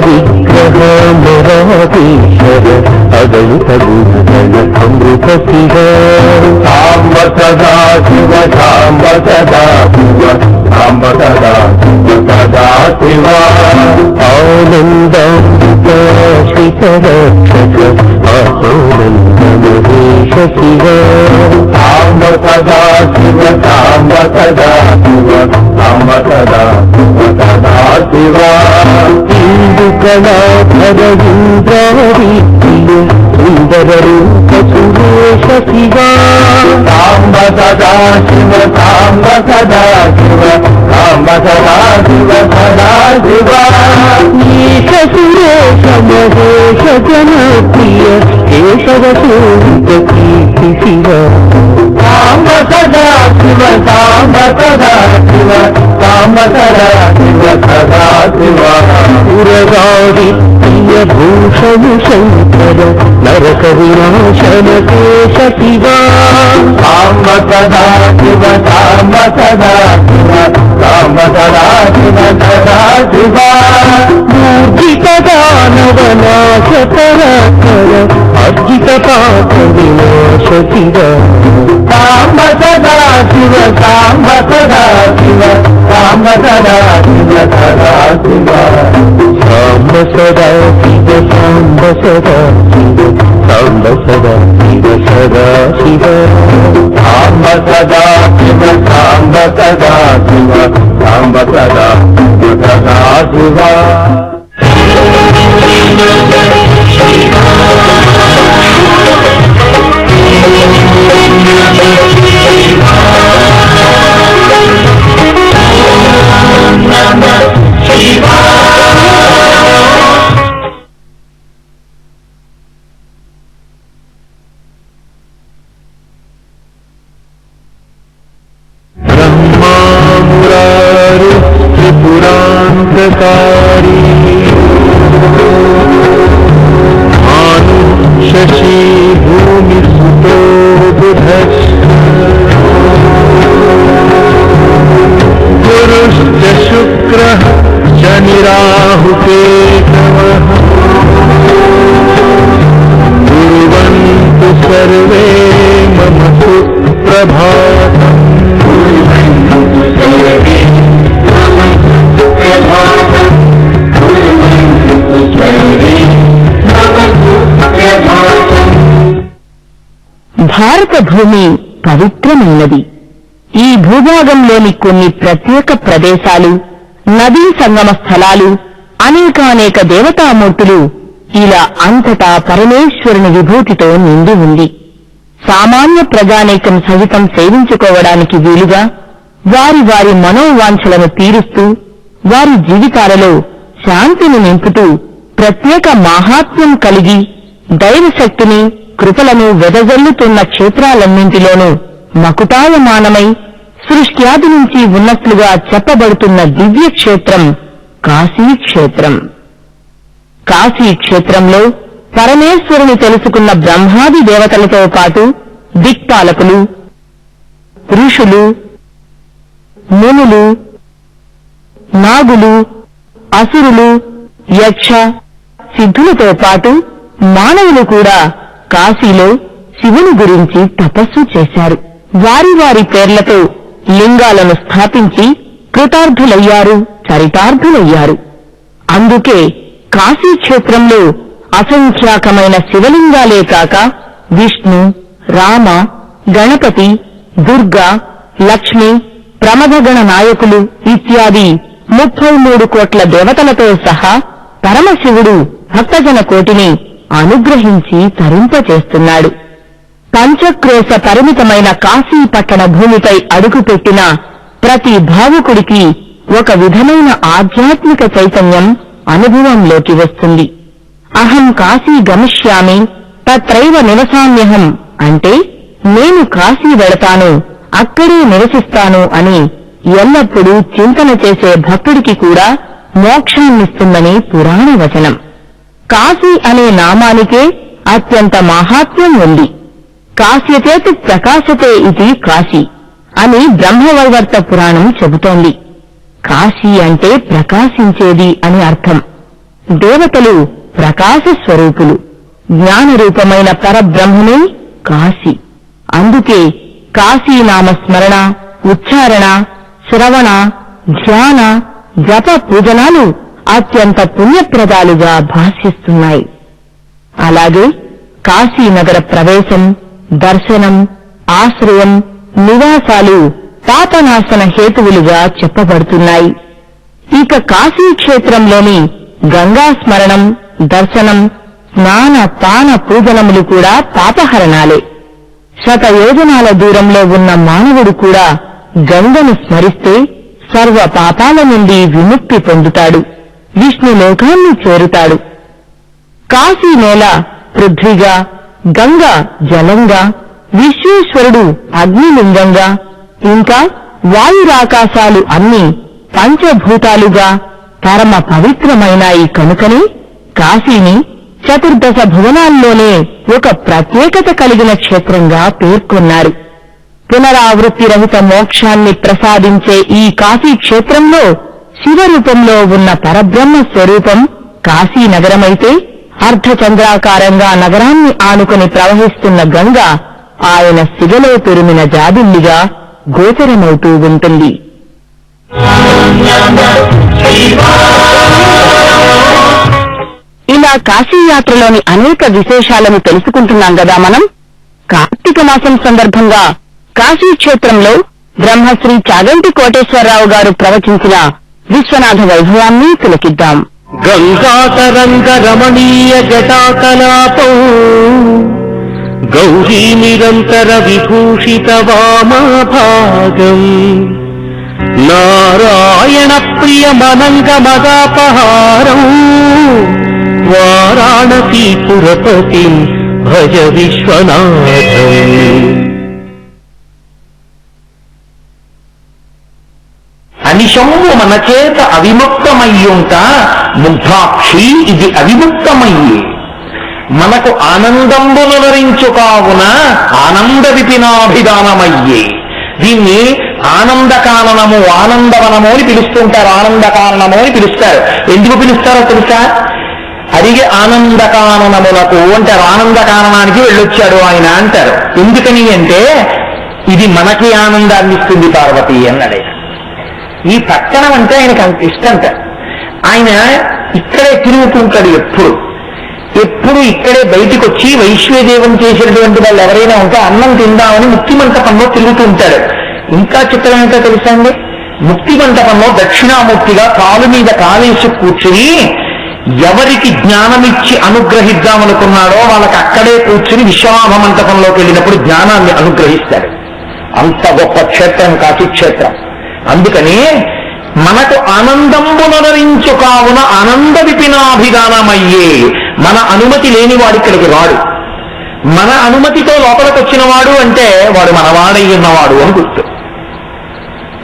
విగ్రహ మురారీశ్వర అగణిత గుణగణ అమృత శివ సాంబ సదా శివ సాంబ సదా శివ సాంబ సదా శివ సదా శివ ఆనందాశ్రిత రక్షక ఆనంద మహేశ శివ సాంబ సదా శివ సాంబ సదా శివ సాంబ సదా శివ సదా శివ ఇందు కళాధర ఇంద్రారీయ సుందర రూప సురేశ శివ సాంబ సదా శివ సాంబ సదా శివ సాంబ సదా శివ సదా శివ ఈశ సురేశ మహేశ జనప్రియ కేశవ సూరిత కీర్తి శివ సాంబ సదా శివ సాంబ సదా శివ సాంబ సదా శివ సదా శివ పురగాడి ప్రియ భూషణ శంకర నరక వినాశన కేశ శివ సాంబ సదా శివ సాంబ సదా శివ సాంబ సదా శివ సదా శివ మూర్జిత దానవ నాశ పరాకర అర్జిత పాప వినాశ శివ సాంబ సదా శివ సాంబ సదా శివ సాంబ సదా శివ సదా శివ సాంబ సదా శివ సాంబ సదా శివ సాంబ సదా శివ సదా శివ సాంబ సదా శివ సాంబ సదా శివ సాంబ సదా శివ సదా శివ త్రిపురాంతకారీ భాను శశి భూమి సుతో బుధశ్చ గురుశ్చ శుక్రః శని రాహు కేతవః కుర్వంతు సర్వే మమ సుప్రభాతం భారత భూమి పవిత్రమైనది. ఈ భూభాగంలోని కొన్ని ప్రత్యేక ప్రదేశాలు, నదీ సంగమ స్థలాలు, అనేకానేక దేవతామూర్తులు ఇలా అంతటా పరమేశ్వరుని విభూతితో నిండి ఉంది. సామాన్య ప్రజానేకం సహితం సేవించుకోవడానికి వీలుగా వారి వారి మనోవాంఛలను తీరుస్తూ వారి జీవితాలలో శాంతిని నింపుతూ ప్రత్యేక మాహాత్మ్యం కలిగి దైవశక్తిని కృపలను వెదజల్లుతున్న క్షేత్రాలన్నింటిలోనూ మకుటాయమానమై సృష్ట్యాది నుంచి ఉన్నట్లుగా చెప్పబడుతున్న దివ్య క్షేత్రం కాశీక్షేత్రం. కాశీక్షేత్రంలో పరమేశ్వరుని తెలుసుకున్న బ్రహ్మాది దేవతలతో పాటు దిక్పాలకులు, ఋషులు, మునులు, నాగులు, అసురులు, యక్ష, సిద్ధులతో పాటు మానవులు కూడా కాశీలో శివుని గురించి తపస్సు చేశారు. వారి వారి పేర్లతో లింగాలను స్థాపించి కృతార్థులయ్యారు, చరితార్థులయ్యారు. అందుకే కాశీక్షేత్రంలో అసంఖ్యాకమైన శివలింగాలే కాక విష్ణు, రామ, గణపతి, దుర్గా, లక్ష్మి, ప్రమథగణ నాయకులు ఇత్యాది 33 కోట్ల దేవతలతో సహా పరమశివుడు భక్తజన కోటిని అనుగ్రహించి తరింపచేస్తున్నాడు. పంచక్రోశ పరిమితమైన కాశీ పట్టణ భూమిపై అడుగుపెట్టిన ప్రతి భావుకుడికి ఒక విధమైన ఆధ్యాత్మిక చైతన్యం అనుభవంలోకి వస్తుంది. అహం కాశీ గమిష్యామి తత్రైవ నివసామ్యహం అంటే నేను కాశీ వెళతాను, అక్కడే నివసిస్తాను అని ఎల్లప్పుడూ చింతన చేసే భక్తుడికి కూడా మోక్షాన్నిస్తుందని పురాణ వచనం. కాశీ అనే నామానికే అత్యంత మాహాత్మ్యం ఉంది. కాశ్యచేతు ప్రకాశతే ఇది కాశీ అని బ్రహ్మవైవర్త పురాణం చెబుతోంది. కాశీ అంటే ప్రకాశించేది అని అర్థం. దేవతలు ప్రకాశ స్వరూపులు. జ్ఞానరూపమైన పరబ్రహ్మమే కాశీ. అందుకే కాశీనామ స్మరణ, ఉచ్చారణ, శ్రవణ, ధ్యాన, జప పూజనాలు అత్యంత పుణ్యప్రదాలుగా భాష్యిస్తున్నాయి. అలాగే కాశీనగర ప్రవేశం, దర్శనం, ఆశ్రయం, నివాసాలు పాపనాశన హేతువులుగా చెప్పబడుతున్నాయి. ఇక కాశీక్షేత్రంలోని గంగా స్మరణం, దర్శనం, స్నాన పాన పూజనములు కూడా పాపహరణాలే. శతయోజనాల దూరంలో ఉన్న మానవుడు కూడా గంగను స్మరిస్తే సర్వ పాపాల నుండి విముక్తి పొందుతాడు, విష్ణులోకాన్ని చేరుతాడు. కాశీ నేల పృథ్వీగా, గంగ జలంగా, విశ్వేశ్వరుడు అగ్నిలింగంగా, ఇంకా వాయురాకాశాలు అన్నీ పంచభూతాలుగా పరమ పవిత్రమైనాయి. కనుకనే కాశీని చతుర్దశ భువనాల్లోనే ఒక ప్రత్యేకత కలిగిన క్షేత్రంగా పేర్కొన్నారు. పునరావృత్తి రహిత మోక్షాన్ని ప్రసాదించే ఈ కాశీ క్షేత్రంలో శివరూపంలో ఉన్న పరబ్రహ్మ స్వరూపం కాశీనగరమైతే, అర్ధచంద్రాకారంగా నగరాన్ని ఆనుకుని ప్రవహిస్తున్న గంగ ఆయన శివలో పెరిమిన జాబిల్లిగా గోచరమవుతూ ఉంటుంది. ఇలా కాశీయాత్రలోని అనేక విశేషాలను తెలుసుకుంటున్నాం గదా మనం. కార్తీక మాసం సందర్భంగా కాశీక్షేత్రంలో బ్రహ్మశ్రీ చాగంటి కోటేశ్వరరావు గారు ప్రవచించిన విశ్వనాథ వైభవాన్ని తిలకిద్దాం. గంగాతరంగ రమణీయ జటాకలాపం గౌరీ నిరంతర విభూషిత వామభాగం నారాయణ ప్రియ మనంగ మదాపహారం వారాణసీపురపతి భజ విశ్వనాథం. అనిశము మన చేత అవిముక్తమయ్యుంట ముగ్ధాక్షి ఇది అవిముక్తమయ్యే. మనకు ఆనందంబునరించు కావున ఆనంద విపినాభిధానమయ్యే. దీన్ని ఆనంద కారణము, ఆనందవనము అని పిలుస్తుంటారు, ఆనంద కారణము అని పిలుస్తారు. ఎందుకు పిలుస్తారో తెలుసా? అడిగే ఆనంద కారణములకు అంటారు, ఆనంద కారణానికి వెళ్ళొచ్చాడు ఆయన అంటారు. ఎందుకని అంటే ఇది మనకి ఆనందాన్ని ఇస్తుంది పార్వతి అన్నాడు. ఈ పట్టణం అంటే ఆయనకు అంత ఇష్టంట. ఆయన ఇక్కడే తిరుగుతుంటాడు, ఎప్పుడు ఇక్కడే బయటికి వచ్చి వైశ్వదేవం చేసినటువంటి వాళ్ళు ఎవరైనా ఉంటే అన్నం తిందామని ముక్తి మంటపంలో తిరుగుతూ ఉంటాడు. ఇంకా చిత్రం ఏంటో తెలుసా అండి, ముక్తి మంటపంలో దక్షిణామూర్తిగా కాలు మీద కాలేసి కూర్చుని ఎవరికి జ్ఞానమిచ్చి అనుగ్రహిద్దామనుకున్నాడో వాళ్ళకి అక్కడే కూర్చుని విశ్వనాథ మంటపంలోకి వెళ్ళినప్పుడు జ్ఞానాన్ని అనుగ్రహిస్తాడు. అంత గొప్ప క్షేత్రం కాశీక్షేత్రం. అందుకని మనకు ఆనందంబునరించు కావున ఆనంద విపినాభిధానమయ్యే. మన అనుమతి లేని వాడు ఇక్కడికి రాడు. మన అనుమతితో లోపలికి వచ్చిన వాడు అంటే వాడు మనవాడై ఉన్నవాడు అని గుర్తు.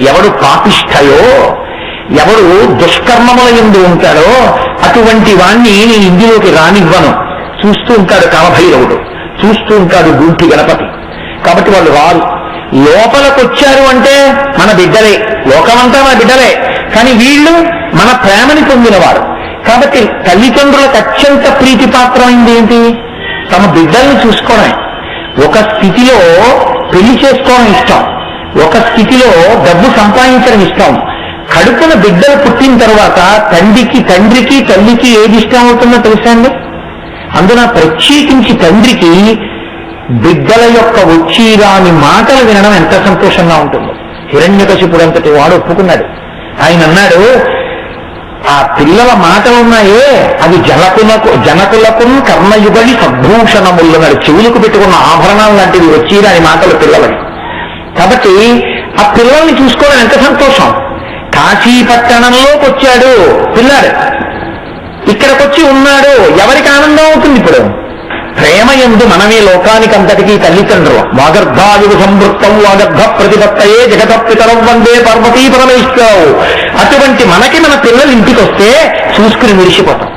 ఎవడు పాపిష్ఠయో, ఎవడు దుష్కర్మముల యందు ఉంటాడో అటువంటి వాణ్ణి నేను ఇందులోకి రానివ్వను. చూస్తూ ఉంటాడు కాలభైరవుడు, చూస్తూ ఉంటాడు గుంటి గణపతి. కాబట్టి వాళ్ళు రారు. లోపలికొచ్చారు అంటే మన బిడ్డలే, లోకమంతా మన బిడ్డలే. కానీ వీళ్ళు మన ప్రేమని పొందినవారు. కాబట్టి తల్లిదండ్రులకు అత్యంత ప్రీతిపాత్రమైంది ఏంటి? తమ బిడ్డల్ని చూసుకోవడం. ఒక స్థితిలో పెళ్లి చేసుకోవడం ఇష్టం, ఒక స్థితిలో డబ్బు సంపాదించడం ఇష్టం. కడుపున బిడ్డలు పుట్టిన తర్వాత తండ్రికి తల్లికి ఏది ఇష్టం అవుతుందో తెలుసా అండి? అందున ప్రత్యేకించి తండ్రికి బిడ్డల యొక్క వచ్చిరాని మాటలు వినడం ఎంత సంతోషంగా ఉంటుందో. హిరణ్యకశిపుడు అంతటి వాడు ఒప్పుకున్నాడు. ఆయన అన్నాడు, ఆ పిల్లల మాటలున్నాయే అవి జనకులకు కర్ణయుగలి సద్భూషణములున్నాడు. చెవులకు పెట్టుకున్న ఆభరణాలు లాంటివి వచ్చిరాని మాటలు పిల్లలని. కాబట్టి ఆ పిల్లల్ని చూసుకోవడం ఎంత సంతోషం. కాశీ పట్టణంలోకి వచ్చాడు పిల్లాడు, ఇక్కడికొచ్చి ఉన్నాడు. ఎవరికి ఆనందం అవుతుంది? ఇప్పుడు ప్రేమ యందు మనమే లోకానికంతటికీ తల్లిదండ్రులు. వాగర్భాయుగు సంవృత్తం వాగర్భ ప్రతిపత్తయే జగతపితరం వందే పార్వతీ పరమేశ్వరవు. అటువంటి మనకి మన పిల్లలు ఇంటికి వస్తే చూసుకుని విడిచిపోతాం.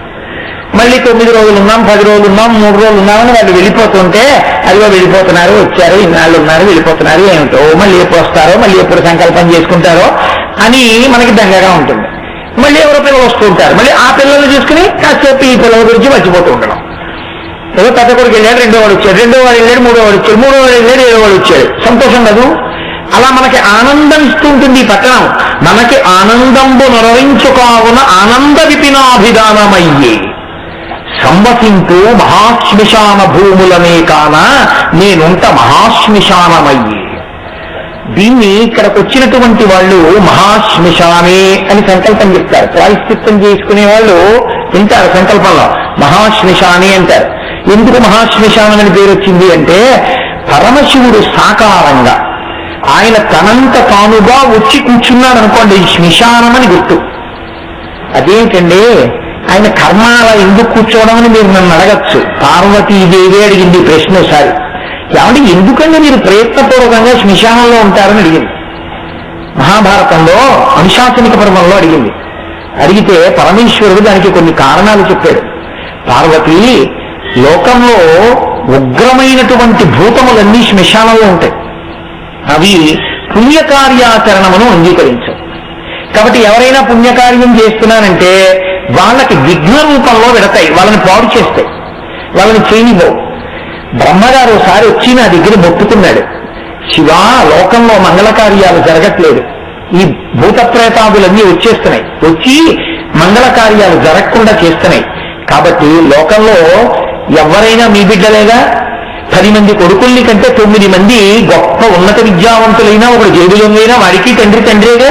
మళ్ళీ 9 రోజులు ఉన్నాం, 10 రోజులు ఉన్నాం, 3 రోజులు ఉన్నామని వాళ్ళు వెళ్ళిపోతుంటే అదిగో వెళ్ళిపోతున్నారు, వచ్చారు, ఇన్నాళ్ళు ఉన్నారు, వెళ్ళిపోతున్నారు, ఏమిటో మళ్ళీ ఎప్పుడు వస్తారో, మళ్ళీ ఎప్పుడు సంకల్పం చేసుకుంటారో అని మనకి దంగగా ఉంటుంది. మళ్ళీ ఎవరో పిల్లలు వస్తూ ఉంటారు, మళ్ళీ ఆ పిల్లల్ని చూసుకుని కాసేపు ఈ పిల్లల గురించి మర్చిపోతూ ఉండడం. ఏదో పెద్ద కొడుకు వెళ్ళాడు, రెండో వాడు వచ్చాడు, రెండో వాడు వెళ్ళాడు, మూడో వాడు వచ్చాడు, మూడో వాడు వెళ్ళాడు, ఏడో వాడు వచ్చాడు. సంతోషం కాదు? అలా మనకి ఆనందం ఇస్తూ ఉంటుంది ఈ పట్టణం. మనకి ఆనందంబు నరవించుకావున ఆనంద విపినాభిధానమయ్యే సంవసింపు మహాశ్మశాన భూములనే కాన నేనుంట మహాశ్మశానమయ్యే. దీన్ని ఇక్కడికి వచ్చినటువంటి వాళ్ళు మహాశ్మశానే అని సంకల్పం చెప్తారు. ప్రాయశ్చిత్తం చేసుకునే వాళ్ళు వింటారు సంకల్పంలో మహాశ్మశానే అంటారు. ఎందుకు మహాశ్మశానం అని పేరు వచ్చింది అంటే పరమశివుడు సాకారంగా ఆయన తనంత తానుగా వచ్చి కూర్చున్నాడు అనుకోండి, శ్మశానం అని గుర్తు. అదేంటండి ఆయన కర్మ అలా ఎందుకు కూర్చోవడం అని మీరు నన్ను అడగచ్చు. పార్వతీదేవి అడిగింది ప్రశ్న ఒకసారి, ఏమంటే ఎందుకంటే మీరు ప్రయత్నపూర్వకంగా శ్మశానంలో ఉంటారని అడిగింది. మహాభారతంలో అనుశాసనిక పర్వంలో అడిగింది. అడిగితే పరమేశ్వరుడు దానికి కొన్ని కారణాలు చెప్పాడు. పార్వతి, లోకంలో ఉగ్రమైనటువంటి భూతములన్నీ శ్మశానంలో ఉంటాయి. అవి పుణ్యకార్యాచరణమును అంగీకరించవు. కాబట్టి ఎవరైనా పుణ్యకార్యం చేస్తున్నారంటే వాళ్ళకి విఘ్న రూపంలో పెడతాయి, వాళ్ళని పాడు చేస్తాయి, వాళ్ళని చేయనివ్వవు. బ్రహ్మగారు ఒకసారి వచ్చి నా దగ్గర మొక్కుతున్నాడు, శివా లోకంలో మంగళకార్యాలు జరగట్లేదు, ఈ భూతప్రేతాదులన్నీ వచ్చేస్తున్నాయి, వచ్చి మంగళకార్యాలు జరగకుండా చేస్తున్నాయి. కాబట్టి లోకంలో ఎవరైనా మీ బిడ్డలేగా, 10 మంది కొడుకుల్ని కంటే 9 మంది గొప్ప ఉన్నత విద్యావంతులైనా ఒకడు జైలులోనైనా వాడికి తండ్రేగా.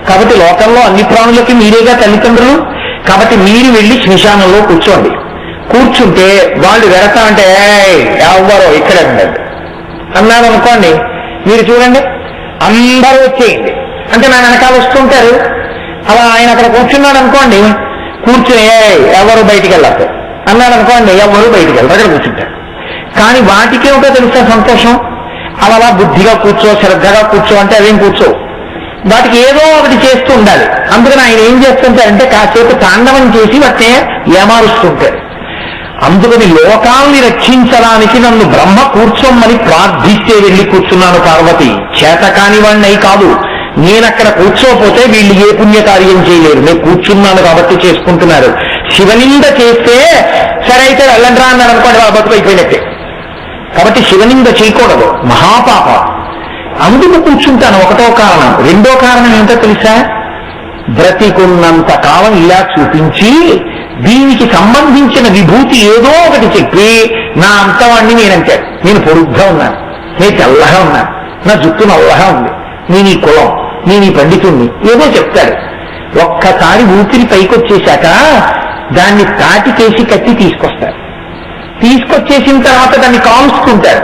కాబట్టి లోకంలో అన్ని ప్రాణులకి మీరేగా తల్లిదండ్రులు. కాబట్టి మీరు వెళ్ళి శ్మశానంలో కూర్చోండి. కూర్చుంటే వాళ్ళు వెడతా అంటే ఎవ్వరో ఇక్కడే ఉండదు అన్నారు అనుకోండి, మీరు చూడండి అందరూ వచ్చేయండి అంటే నా వెనకాల వస్తుంటారు. అలా ఆయన అక్కడ కూర్చున్నాడు అనుకోండి, కూర్చుని ఎవరు బయటికి వెళ్ళారు అన్నాడు అనుకోండి, ఎవరు బయటికి వెళ్ళరు, అక్కడ కూర్చుంటారు. కానీ వాటికేమిటో తెలుసా సంతోషం, అలా బుద్ధిగా కూర్చో, శ్రద్ధగా కూర్చో అంటే అవేం కూర్చో, వాటికి ఏదో ఒకటి చేస్తూ ఉండాలి. అందుకని ఆయన ఏం చేస్తుంటారంటే కాసేపు తాండవం చేసి వాటిని ఏమారుస్తుంటారు. అందుకని లోకాల్ని రక్షించడానికి నన్ను బ్రహ్మ కూర్చోమని ప్రార్థిస్తే వెళ్ళి కూర్చున్నాను పార్వతి. చేత కాని వాడిని కాదు, నేనక్కడ కూర్చోపోతే వీళ్ళు ఏ పుణ్యకార్యం చేయలేరు, నేను కూర్చున్నాను కాబట్టి చేసుకుంటున్నారు. శివనింద చేస్తే సరే అయితే వెళ్ళండ్రా అన్నారు అనుకోండి, వాళ్ళ బతుకు అయిపోయినట్టే. కాబట్టి శివనింద చేయకూడదు, మహాపాపం. అందుకు కూర్చుంటాను, ఒకటో కారణం. రెండో కారణం ఏంటో తెలుసా, బ్రతికున్నంత కాలం ఇలా చూపించి దీనికి సంబంధించిన విభూతి ఏదో ఒకటి చెప్పి నా అంతవాణ్ణి నేనంటాడు. నేను పొడుగ్గా ఉన్నాను, నేను తెల్లగా ఉన్నాను, నా జుట్టు నల్లగా ఉంది, నేను ఈ కులం, నేను ఈ పండితుణ్ణి, ఏదో చెప్తాడు. ఒక్కసారి ఊపిరి పైకొచ్చేశాక దాన్ని తాటికేసి కత్తి తీసుకొస్తారు. తీసుకొచ్చేసిన తర్వాత దాన్ని కాల్చుకుంటారు.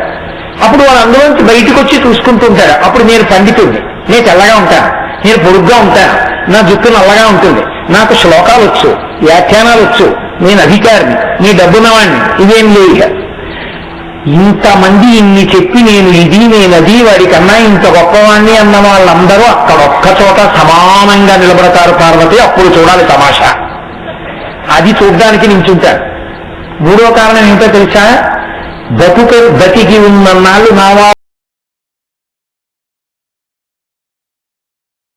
అప్పుడు వాళ్ళు అందులోంచి బయటకు వచ్చి చూసుకుంటుంటారు. అప్పుడు నేను పండితుడిని, నేను తెల్లగా ఉంటాను, నేను పొడుగ్గా ఉంటాను, నా జుట్టు నల్లగా ఉంటుంది, నాకు శ్లోకాలు వచ్చు, వ్యాఖ్యానాలు వచ్చు, నేను అధికారిని, నీ డబ్బున్నవాణ్ణి, ఇదేం లేదు. ఇంతమంది ఇన్ని చెప్పి నేను ఇది నేనది వాడికన్నా ఇంత గొప్పవాణ్ణి అన్న వాళ్ళందరూ అక్కడ ఒక్క చోట సమానంగా నిలబడతారు పార్వతి. అప్పుడు చూడాలి తమాషా, అది చూడ్డానికి నించుంటారు. మూడో కారణం ఏంటో తెలుసా, బతికి ఉన్నన్నాళ్ళు నా